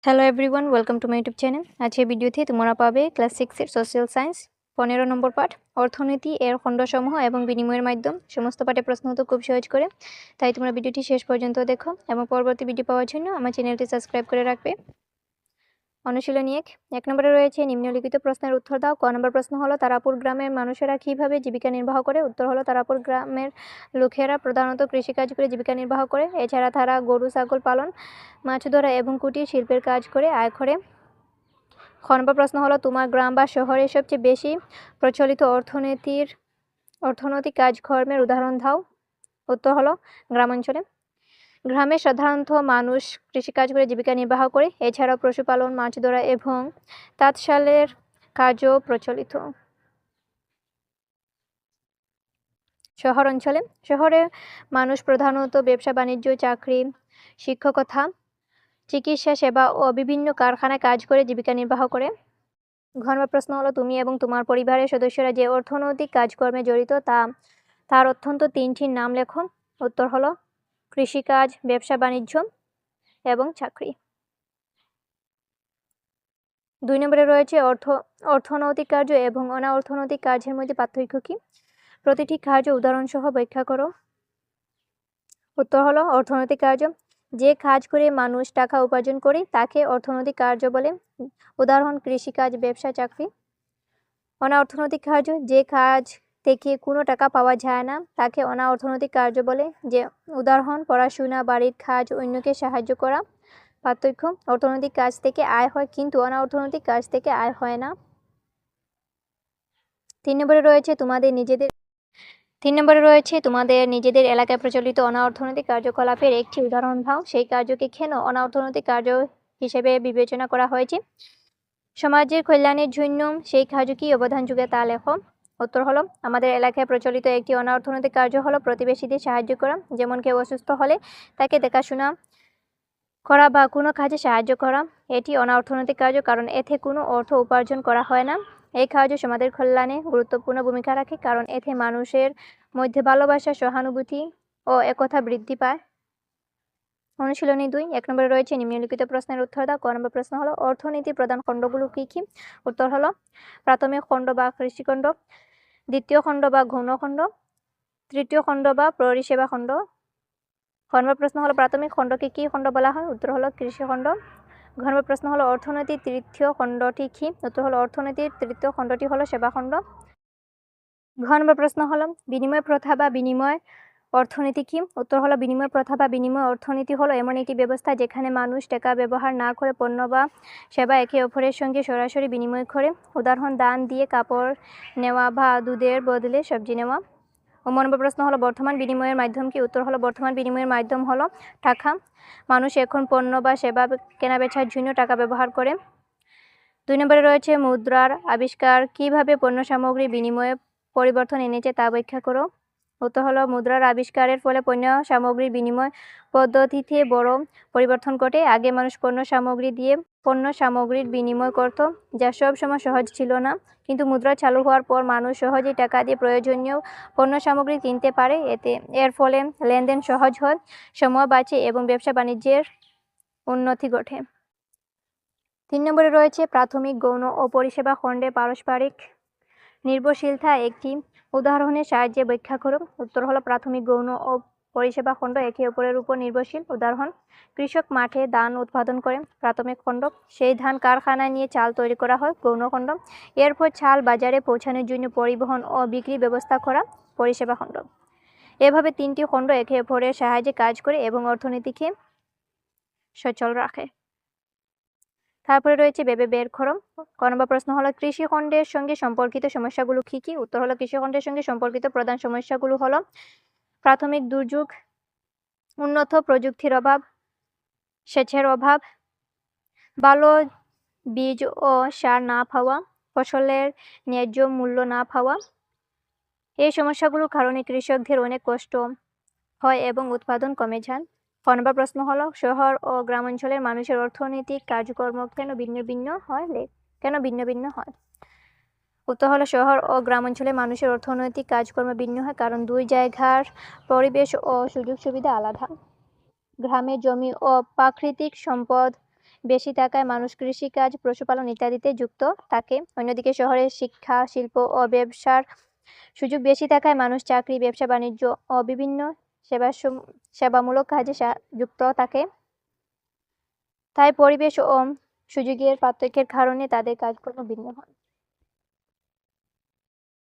Hello everyone, welcome to my YouTube channel. আজকের ভিডিওতে তোমরা পাবে ক্লাস 6 এর সোশ্যাল সায়েন্স 15 নম্বর পাঠ অর্থনীতি এর খণ্ডসমূহ এবং বিনিময়ের মাধ্যম। সমস্ত পাঠের প্রশ্ন উত্তর খুব সহজ করে, তাই তোমরা ভিডিওটি শেষ পর্যন্ত দেখো এবং পরবর্তী ভিডিও পাওয়ার জন্য আমার চ্যানেলটি সাবস্ক্রাইব করে রাখবে। অনুশীলনী 1 নম্বরে রয়েছে নিম্নলিখিত প্রশ্নের উত্তর দাও। ক নম্বর প্রশ্ন হলো তারাপুর গ্রামের মানুষেরা কিভাবে জীবিকা নির্বাহ করে? উত্তর হলো তারাপুর গ্রামের লোকেরা প্রধানত কৃষিকাজ করে জীবিকা নির্বাহ করে। এছাড়া তারা গরু ছাগল পালন, মাছ ধরা এবং কুটির শিল্পের কাজ করে আয় করে। খ নম্বর প্রশ্ন হলো তোমার গ্রাম বা শহরে সবচেয়ে বেশি প্রচলিত অর্থনৈতিক কাজকর্মের উদাহরণ দাও। উত্তর হলো গ্রামাঞ্চলে। গ্রামে সাধারণত মানুষ কৃষিকাজ করে জীবিকা নির্বাহ করে। এছাড়াও পশুপালন, মাছ ধরা এবং তাঁতশালের কাজও প্রচলিত। শহর অঞ্চলে শহরে মানুষ প্রধানত ব্যবসা বাণিজ্য, চাকরি, শিক্ষকতা, চিকিৎসা সেবা ও বিভিন্ন কারখানায় কাজ করে জীবিকা নির্বাহ করে। ঘ নম্বর প্রশ্ন হলো তুমি এবং তোমার পরিবারের সদস্যরা যে অর্থনৈতিক কাজকর্মে জড়িত তার অত্যন্ত তিনটির নাম লেখো। উত্তর হলো কৃষিকাজ, ব্যবসা বাণিজ্য এবং চাকরি। 2 নম্বরে রয়েছে অর্থনৈতিক কার্য এবং অনার্থনৈতিক কাজের মধ্যে পার্থক্য কি? প্রতিটি কার্য উদাহরণসহ ব্যাখ্যা করো। উত্তর হলো অর্থনৈতিক কার্য যে কাজ করে মানুষ টাকা উপার্জন করে তাকে অর্থনৈতিক কার্য বলে। উদাহরণ কৃষিকাজ, ব্যবসা, চাকরি। অনার্থনৈতিক কার্য যে কাজ থেকে কোনো টাকা পাওয়া যায় না তাকে অনার্থনৈতিক কার্য বলে। যে উদাহরণ পড়াশোনা, বাড়ির কাজ, অন্যকে সাহায্য করা। পার্থক্য অর্থনৈতিক কাজ থেকে আয় হয় কিন্তু অনার্থনৈতিক কাজ থেকে আয় হয় না। 3 নম্বরে রয়েছে তোমাদের নিজেদের এলাকায় প্রচলিত অনার্থনৈতিক কার্যকলাপের একটি উদাহরণ দাও। সেই কার্যকে কেন অনার্থনৈতিক কার্য হিসেবে বিবেচনা করা হয়েছে? সমাজের কল্যাণের জন্য সেই কার্য কি অবদান যোগে তা লেখো। উত্তর হলো আমাদের এলাকায় প্রচলিত একটি অনার্থনৈতিক কার্য হলো প্রতিবেশীদের সাহায্য করা। যেমন কেউ অসুস্থ হলে তাকে দেখাশোনা করা বা কোনো কাজে সাহায্য করা। এটি অনার্থনৈতিক কার্য কারণ এতে কোনো অর্থ উপার্জন করা হয় না। এই কার্য সমাজের কল্যাণে গুরুত্বপূর্ণ ভূমিকা রাখে কারণ এতে মানুষের মধ্যে ভালোবাসা, সহানুভূতি ও একতা বৃদ্ধি পায়। অনুশীলনী 2 1 নম্বরে রয়েছে নিম্নলিখিত প্রশ্নের উত্তর দাও। ক নম্বর প্রশ্ন হলো অর্থনীতির প্রধান খণ্ডগুলো কি কি? উত্তর হলো প্রাথমিক খণ্ড বা কৃষিখণ্ড, দ্বিতীয় খণ্ড বা গৌণ খণ্ড, তৃতীয় খণ্ড বা পরিষেবা খণ্ড। খ নম্বর প্রশ্ন হলো প্রাথমিক খণ্ডকে কি খণ্ড বলা হয়? উত্তর হলো কৃষিখণ্ড। ঘ নম্বর প্রশ্ন হলো অর্থনীতির তৃতীয় খণ্ডটি কি? উত্তর হলো অর্থনীতির তৃতীয় খণ্ডটি হলো সেবা খণ্ড। ঘ নম্বর প্রশ্ন হলো বিনিময় প্রথা বা বিনিময় অর্থনীতি কি? উত্তর হলো বিনিময় প্রথা বা বিনিময় অর্থনীতি হলো এমন একটি ব্যবস্থা যেখানে মানুষ টাকা ব্যবহার না করে পণ্য বা সেবা একে অপরের সঙ্গে সরাসরি বিনিময় করে। উদাহরণ দান দিয়ে কাপড় নেওয়া বা দুধের বদলে সবজি নেওয়া। ও নম্বর প্রশ্ন হলো বর্তমান বিনিময়ের মাধ্যম কি? উত্তর হলো বর্তমান বিনিময়ের মাধ্যম হলো টাকা। মানুষ এখন পণ্য বা সেবা কেনাবেচার জন্য টাকা ব্যবহার করে। 2 নম্বরে রয়েছে মুদ্রার আবিষ্কার কিভাবে পণ্য সামগ্রী বিনিময়ে পরিবর্তন এনেছে তা ব্যাখ্যা করো। উত্তর হলো মুদ্রার আবিষ্কারের ফলে পণ্য সামগ্রীর বিনিময় পদ্ধতিতে বড় পরিবর্তন ঘটে। আগে মানুষ পণ্য সামগ্রী দিয়ে পণ্য সামগ্রীর বিনিময় করত, যা সব সময় সহজ ছিল না। কিন্তু মুদ্রা চালু হওয়ার পর মানুষ সহজেই টাকা দিয়ে প্রয়োজনীয় পণ্য সামগ্রী কিনতে পারে। এর ফলে লেনদেন সহজ হয়, সময় বাঁচে এবং ব্যবসা বাণিজ্যের উন্নতি ঘটে। 3 নম্বরে রয়েছে প্রাথমিক, গৌণ ও পরিষেবা খণ্ডে পারস্পরিক নির্ভরশীলতা একটি উদাহরণের সাহায্যে ব্যাখ্যা করো। উত্তর হলো প্রাথমিক, গৌণ ও পরিষেবা খণ্ড একে অপরের উপর নির্ভরশীল। উদাহরণ কৃষক মাঠে ধান উৎপাদন করে, প্রাথমিক খণ্ড। সেই ধান কারখানায় নিয়ে চাল তৈরি করা হয়, গৌণ খণ্ড। এরপর চাল বাজারে পৌঁছানোর জন্য পরিবহন ও বিক্রি ব্যবস্থা করা, পরিষেবা খণ্ড। এভাবে তিনটি খণ্ড একে অপরের সাহায্যে কাজ করে এবং অর্থনীতিকে সচল রাখে। তারপরে রয়েছে ভেবে বের করো। ক নম্বর প্রশ্ন হলো কৃষি খণ্ডের সঙ্গে সম্পর্কিত সমস্যাগুলো কি কি? উত্তর হলো কৃষি খণ্ডের সঙ্গে সম্পর্কিত প্রধান সমস্যাগুলো হলো প্রাথমিক দুর্যোগ, উন্নত প্রযুক্তির অভাব, সেচের অভাব, ভালো বীজ ও সার না পাওয়া, ফসলের ন্যায্য মূল্য না পাওয়া। এই সমস্যাগুলোর কারণে কৃষকদের অনেক কষ্ট হয় এবং উৎপাদন কমে যায়। ক নম্বর প্রশ্ন হলো শহর ও গ্রামাঞ্চলের মানুষের অর্থনৈতিক কার্যকর্ম কেন ভিন্ন ভিন্ন হয়? উত্তর হলো শহর ও গ্রামাঞ্চলের মানুষের অর্থনৈতিক কাজকর্ম ভিন্ন হয় কারণ দুই জায়গার পরিবেশ ও সুযোগ সুবিধা আলাদা। গ্রামে জমি ও প্রাকৃতিক সম্পদ বেশি থাকায় মানুষ কৃষিকাজ, পশুপালন ইত্যাদিতে যুক্ত থাকে। অন্যদিকে শহরে শিক্ষা, শিল্প ও ব্যবসার সুযোগ বেশি থাকায় মানুষ চাকরি, ব্যবসা-বাণিজ্য ও বিভিন্ন সেবামূলক কাজে যুক্ত থাকে। তাই পরিবেশ ও সুযোগের পার্থক্যের কারণে তাদের কাজকর্ম ভিন্ন হয়।